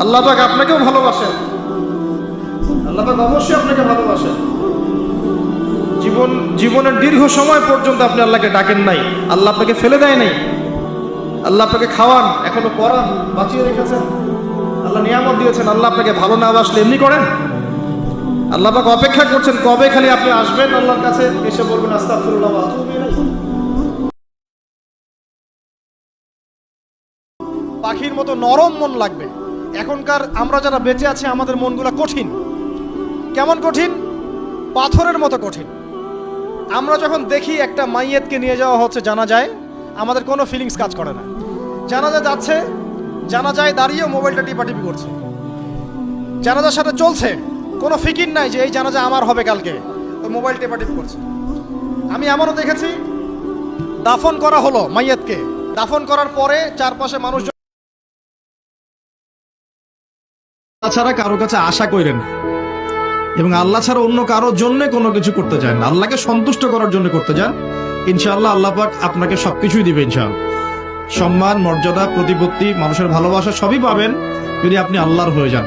আল্লাহ পাক আপনাকেও ভালোবাসেন, আল্লাহ পাক অবশ্যই আপনাকে ভালোবাসেন। জীবনের দীর্ঘ সময় পর্যন্ত আপনি আল্লাহকে ডাকেন নাই, আল্লাহ আপনাকে ফেলে দেয় নাই। আল্লাহ আপনাকে খাওয়ান, এখনো পড়ান, বাঁচিয়ে রেখেছেন, আল্লাহ নিয়ামত দিয়েছেন। আল্লাহ আপনাকে ভালো না বাসলে এমনি করেন? আল্লাহ পাক অপেক্ষা করছেন কবে খালি আপনি আসবেন আল্লাহর কাছে, এসে বলবেন আস্তাগফিরুল্লাহ ওয়া আতুবু ইলাইহি। পাখির মতো নরম মন লাগবে। এখনকার আমরা যারা বেঁচে আছি আমাদের মনগুলা কঠিন। কেমন কঠিন? পাথরের মতো কঠিন। আমরা যখন দেখি একটা মাইয়েতকে নিয়ে যাওয়া হচ্ছে জানাজায়, আমাদের কোনো ফিলিংস কাজ করে না। জানাজা যাচ্ছে, জানাজায় দাঁড়িয়ে মোবাইলটা টিপাটিপি করছে, জানাজার সাথে চলছে, কোনো ফিকির নাই যে এই জানাজা আমার হবে কালকে, ওই মোবাইল টিপাটিপি করছে। আমি এমনও দেখেছি, দাফন করা হলো মাইয়েতকে, দাফন করার পরে চারপাশে মানুষ ছাড়া কারো কাছে আশা করেন এবং আল্লাহ ছাড়া অন্য কারোর জন্য কোনো কিছু করতে চান না, আল্লাহকে সন্তুষ্ট করার জন্য করতে চান। ইনশাআল্লাহ আল্লাহ পাক আপনাকে সবকিছুই দিবে ইনশাআল্লাহ। সম্মান, মর্যাদা, প্রতিপত্তি, মানুষের ভালোবাসা সবই পাবেন যদি আপনি আল্লাহর হয়ে যান।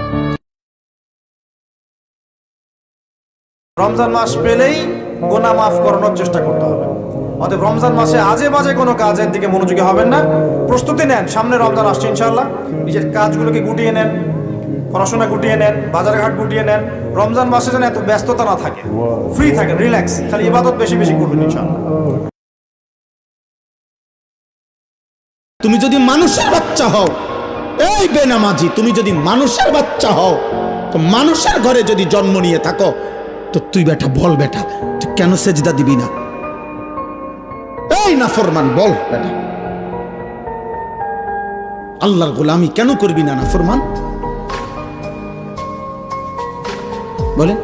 রমজান মাস পেলেই গুনাহ মাফ করানোর চেষ্টা করতে হবে। অতএব রমজান মাসে আজে বাজে কোনো কাজের দিকে মনোযোগী হবেন না। প্রস্তুতি নেন, সামনে রমজান আসছে ইনশাআল্লাহ। নিজের কাজগুলোকে গুটিয়ে নেন, পড়াশোনা গুটিয়ে নেন, বাজারঘাট গুটিয়ে নেন। রমজান মাসে যেন এত ব্যস্ততা না থাকে, ফ্রি থাকেন, রিল্যাক্স, খালি ইবাদত বেশি বেশি করবেন ইনশাআল্লাহ। তুমি যদি মানুষের বাচ্চা হও, এই বেনামাজি, তুমি যদি মানুষের বাচ্চা হও, তো মানুষের ঘরে যদি জন্ম নিয়ে থাকো, তো তুই বেটা বল, বেটা তুই কেন সেজদা দিবি না? এই নাফরমান, বল বেটা আল্লাহর গোলামি কেন করবি না নাফরমান? বলেন।